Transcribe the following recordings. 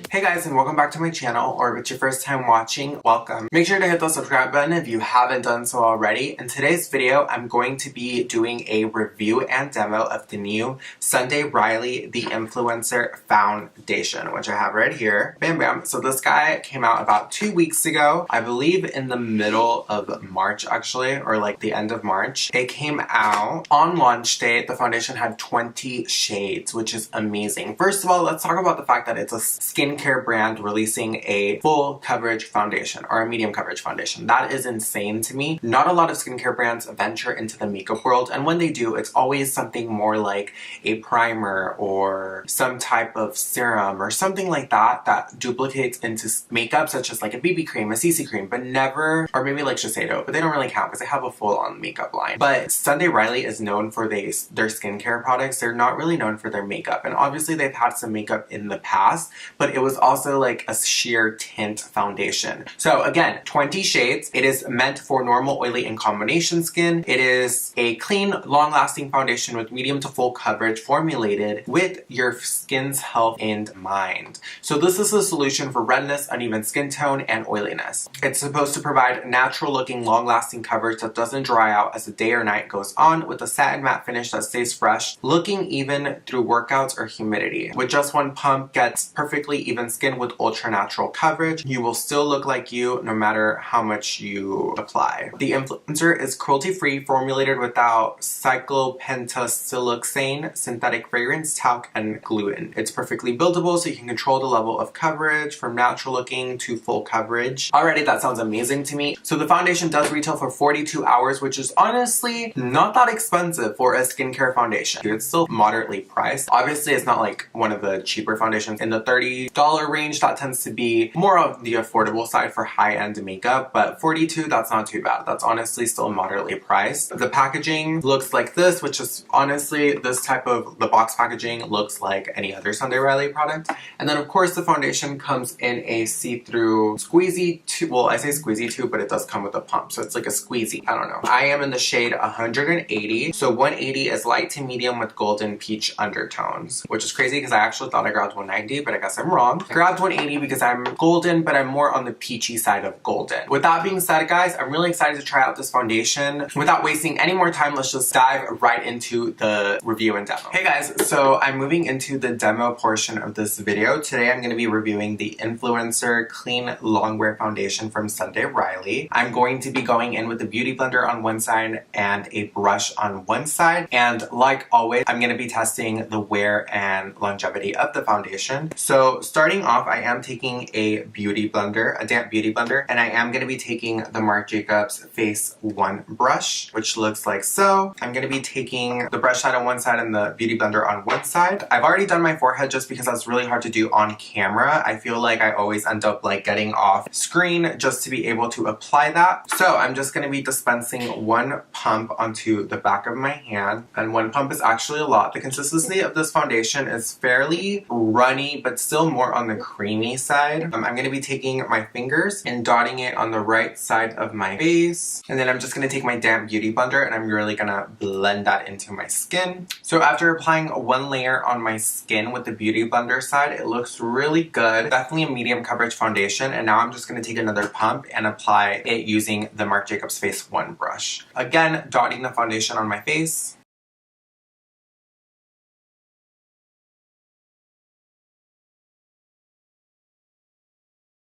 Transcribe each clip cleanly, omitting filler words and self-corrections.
Hey guys, and welcome back to my channel, or if it's your first time watching, welcome. Make sure to hit the subscribe button if you haven't done so already. In today's video, I'm going to be doing a review and demo of the new Sunday Riley The Influencer Foundation, which I have right here. Bam bam. So this guy came out about 2 weeks ago, I believe in the middle of March actually, or like the end of March. It came out on launch date. The foundation had 20 shades, which is amazing. First of all, let's talk about the fact that it's a skincare brand releasing a full coverage foundation or a medium coverage foundation. That is insane to me. Not a lot of skincare brands venture into the makeup world, and when they do, it's always something more like a primer or some type of serum or something like that that duplicates into makeup, such as like a BB cream, a CC cream, but never, or maybe like Shiseido, but they don't really count because they have a full-on makeup line. But Sunday Riley is known for their skincare products. They're not really known for their makeup, and obviously they've had some makeup in the past, but it was also like a sheer tint foundation. So again, 20 shades. It is meant for normal, oily, and combination skin. It is a clean, long-lasting foundation with medium to full coverage formulated with your skin's health in mind. So this is a solution for redness, uneven skin tone, and oiliness. It's supposed to provide natural-looking, long-lasting coverage that doesn't dry out as the day or night goes on, with a satin matte finish that stays fresh, looking even through workouts or humidity. With just one pump, gets perfectly even skin with ultra natural coverage. You will still look like you no matter how much you apply. The influencer is cruelty-free, formulated without cyclopentasiloxane, synthetic fragrance, talc, and gluten. It's perfectly buildable, so you can control the level of coverage from natural looking to full coverage. Already that sounds amazing to me. So the foundation does retail for 42 hours, which is honestly not that expensive for a skincare foundation. It's still moderately priced. Obviously it's not like one of the cheaper foundations in the $30 range. That tends to be more of the affordable side for high-end makeup, but 42, that's not too bad. That's honestly still moderately priced. The packaging looks like this, which is honestly, this type of, the box packaging looks like any other Sunday Riley product. And then of course the foundation comes in a see-through squeezy tube. Well, I say squeezy tube, but it does come with a pump, so it's like a squeezy. I don't know. I am in the shade 180. So 180 is light to medium with golden peach undertones, which is crazy because I actually thought I grabbed 190, but I guess I'm wrong. I grabbed 180 because I'm golden, but I'm more on the peachy side of golden. With that being said, guys, I'm really excited to try out this foundation. Without wasting any more time, let's just dive right into the review and demo. Hey guys, so I'm moving into the demo portion of this video. Today I'm going to be reviewing the Influencer Clean Longwear Foundation from Sunday Riley. I'm going to be going in with a beauty blender on one side and a brush on one side. And like always, I'm going to be testing the wear and longevity of the foundation. So starting off, I am taking a beauty blender, a damp beauty blender, and I am going to be taking the Marc Jacobs Face 1 brush, which looks like so. I'm going to be taking the brush side on one side and the beauty blender on one side. I've already done my forehead just because that's really hard to do on camera. I feel like I always end up like getting off screen just to be able to apply that. So I'm just going to be dispensing one pump onto the back of my hand, and one pump is actually a lot. The consistency of this foundation is fairly runny, but still more on the creamy side. I'm going to be taking my fingers and dotting it on the right side of my face, and then I'm just going to take my damp beauty blender and I'm really going to blend that into my skin. So after applying one layer on my skin with the beauty blender side, it looks really good. Definitely a medium coverage foundation, and now I'm just going to take another pump and apply it using the Marc Jacobs Face 1 brush. Again, dotting the foundation on my face.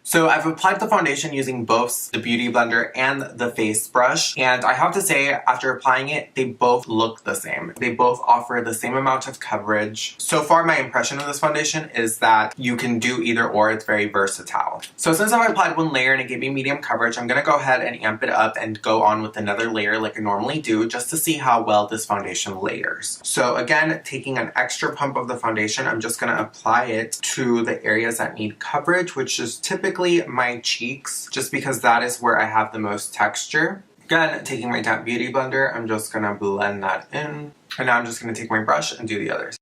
So I've applied the foundation using both the beauty blender and the face brush, and I have to say, after applying it, they both look the same. They both offer the same amount of coverage. So far, my impression of this foundation is that you can do either or. It's very versatile. So since I've applied one layer and it gave me medium coverage, I'm gonna go ahead and amp it up and go on with another layer like I normally do, just to see how well this foundation layers. So again, taking an extra pump of the foundation, I'm just gonna apply it to the areas that need coverage, which is typically my cheeks, just because that is where I have the most texture. Again, taking my damp beauty blender, I'm just gonna blend that in. And now I'm just gonna take my brush and do the others.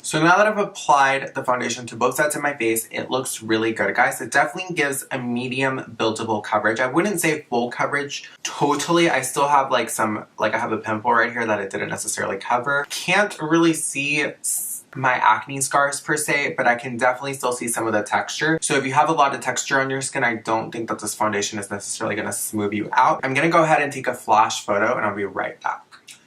So now that I've applied the foundation to both sides of my face, it looks really good, guys. It definitely gives a medium buildable coverage. I wouldn't say full coverage totally. I still have like I have a pimple right here that it didn't necessarily cover. Can't really see my acne scars per se, but I can definitely still see some of the texture. So if you have a lot of texture on your skin, I don't think that this foundation is necessarily going to smooth you out. I'm going to go ahead and take a flash photo and I'll be right back.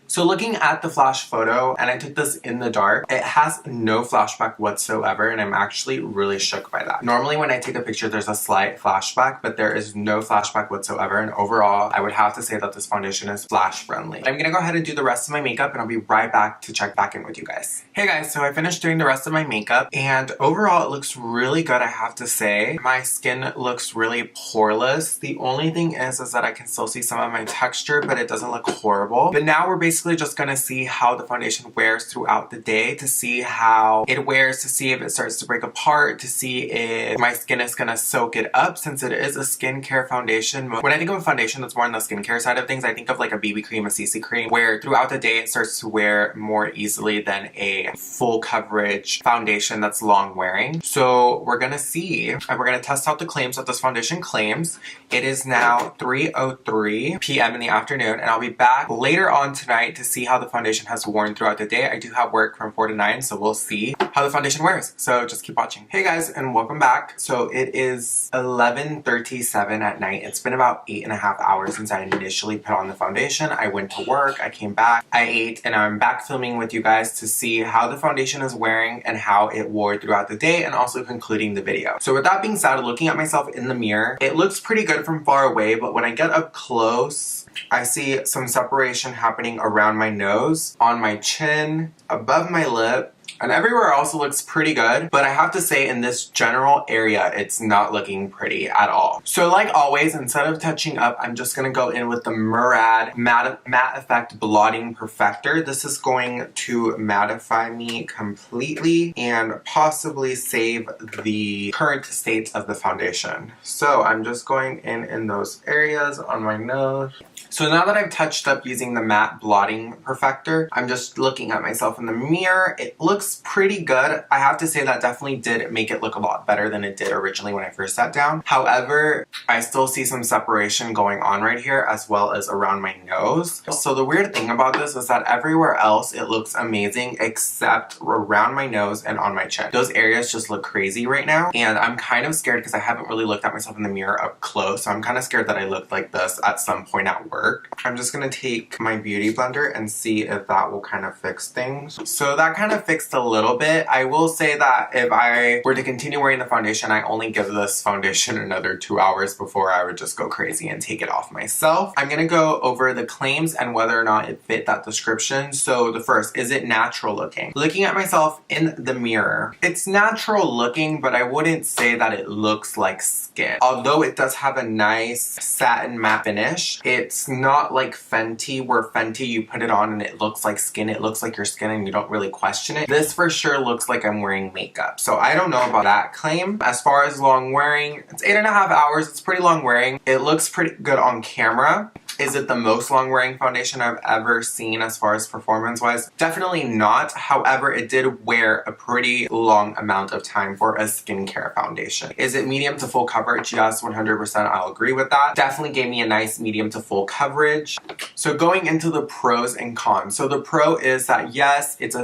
So looking at the flash photo, and I took this in the dark, it has no flashback whatsoever, and I'm actually really shook by that. Normally when I take a picture, there's a slight flashback, but there is no flashback whatsoever, and overall, I would have to say that this foundation is flash friendly. I'm gonna go ahead and do the rest of my makeup, and I'll be right back to check back in with you guys. Hey guys, so I finished doing the rest of my makeup, and overall, it looks really good, I have to say. My skin looks really poreless. The only thing is that I can still see some of my texture, but it doesn't look horrible. But now we're basically just gonna see how the foundation wears throughout the day, to see how it wears, to see if it starts to break apart, to see if my skin is gonna soak it up, since it is a skincare foundation. When I think of a foundation that's more on the skincare side of things, I think of like a BB cream, a CC cream, where throughout the day it starts to wear more easily than a full coverage foundation that's long wearing. So we're gonna see, and we're gonna test out the claims that this foundation claims. It is now 3:03 p.m. in the afternoon, and I'll be back later on tonight to see how the foundation has worn throughout the day. I do have work from 4 to 9, so we'll see how the foundation wears. So just keep watching. Hey guys, and welcome back. So it is 11:37 at night. It's been about 8.5 hours since I initially put on the foundation. I went to work, I came back, I ate, and I'm back filming with you guys to see how the foundation is wearing and how it wore throughout the day, and also concluding the video. So with that being said, looking at myself in the mirror, it looks pretty good from far away, but when I get up close, I see some separation happening around my nose, on my chin, above my lip, and everywhere else it looks pretty good, but I have to say in this general area, it's not looking pretty at all. So like always, instead of touching up, I'm just gonna go in with the Murad Matte Effect Blotting Perfector. This is going to mattify me completely and possibly save the current state of the foundation. So I'm just going in those areas on my nose. So now that I've touched up using the Matte Blotting Perfector, I'm just looking at myself in the mirror. It looks pretty good. I have to say that definitely did make it look a lot better than it did originally when I first sat down. However, I still see some separation going on right here as well as around my nose. So the weird thing about this is that everywhere else it looks amazing except around my nose and on my chin. Those areas just look crazy right now, and I'm kind of scared because I haven't really looked at myself in the mirror up close. So I'm kind of scared that I looked like this at some point at work. I'm just gonna take my beauty blender and see if that will kind of fix things. So that kind of fixed a little bit. I will say that if I were to continue wearing the foundation, I only give this foundation another 2 hours before I would just go crazy and take it off myself. I'm gonna go over the claims and whether or not it fit that description. So the first, is it natural looking? Looking at myself in the mirror, it's natural looking, but I wouldn't say that it looks like skin. Although it does have a nice satin matte finish, it's not like Fenty, where Fenty you put it on and it looks like skin, it looks like your skin and you don't really question it. This for sure looks like I'm wearing makeup. So I don't know about that claim. As far as long wearing, it's 8.5 hours, it's pretty long wearing. It looks pretty good on camera. Is it the most long wearing foundation I've ever seen as far as performance wise? Definitely not. However, it did wear a pretty long amount of time for a skincare foundation. Is it medium to full coverage? Yes, 100%. I'll agree with that. Definitely gave me a nice medium to full coverage. So going into the pros and cons. So the pro is that yes, it's a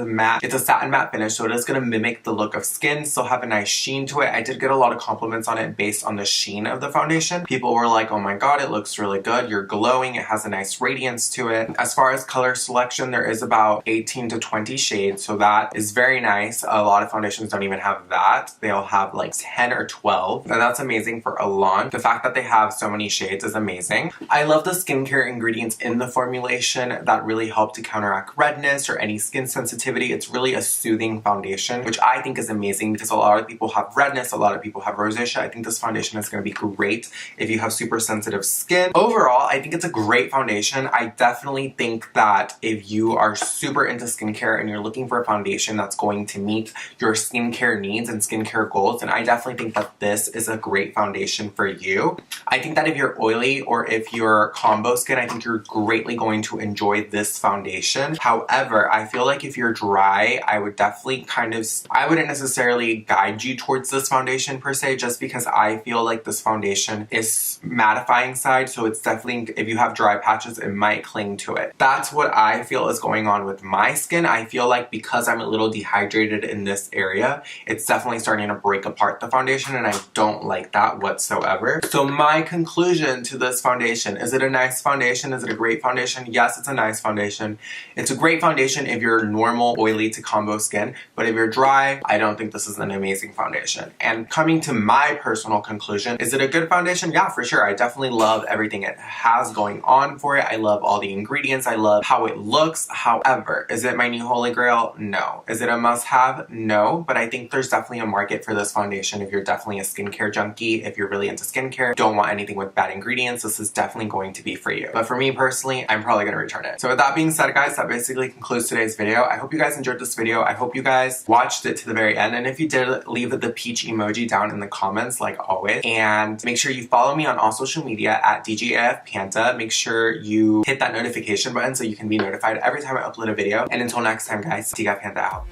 satin matte finish, so it is going to mimic the look of skin, still have a nice sheen to it. I did get a lot of compliments on it based on the sheen of the foundation. People were like, oh my god, it looks really good, you're glowing, it has a nice radiance to it. As far as color selection, there is about 18 to 20 shades, so that is very nice. A lot of foundations don't even have that. They'll have like 10 or 12, and that's amazing for a launch. The fact that they have so many shades is amazing. I love the skincare ingredients in the formulation that really help to counteract redness or any skin sensitivity. It's really a soothing foundation, which I think is amazing because a lot of people have redness, a lot of people have rosacea. I think this foundation is going to be great if you have super sensitive skin. Overall, I think it's a a great foundation. I definitely think that if you are super into skincare and you're looking for a foundation that's going to meet your skincare needs and skincare goals, then I definitely think that this is a great foundation for you. I think that if you're oily or if you're combo skin, I think you're greatly going to enjoy this foundation. However, I feel like if you're dry, I would definitely I wouldn't necessarily guide you towards this foundation per se, just because I feel like this foundation is mattifying side, so it's definitely, if you have dry patches, it might cling to it. That's what I feel is going on with my skin. I feel like because I'm a little dehydrated in this area, it's definitely starting to break apart the foundation, and I don't like that whatsoever. So my conclusion to this foundation, is it a nice foundation? Is it a great foundation? Yes, it's a nice foundation. It's a great foundation if you're normal, oily to combo skin, but if you're dry, I don't think this is an amazing foundation. And coming to my personal conclusion, is it a good foundation? Yeah, for sure. I definitely love everything it has going on for it. I love all the ingredients. I love how it looks. However, is it my new holy grail? No. Is it a must-have? No, but I think there's definitely a market for this foundation if you're definitely a skincare junkie. If you're really into skincare, don't want anything with bad ingredients, this is definitely going to be for you. But for me personally, I'm probably going to return it. So with that being said, guys, that basically concludes today's video. I hope you guys enjoyed this video. I hope you guys watched it to the very end, and if you did, leave the peach emoji down in the comments like always, and make sure you follow me on all social media at DGAFpanda. Make sure you hit that notification button so you can be notified every time I upload a video, and until next time, guys, DGAFpanda out.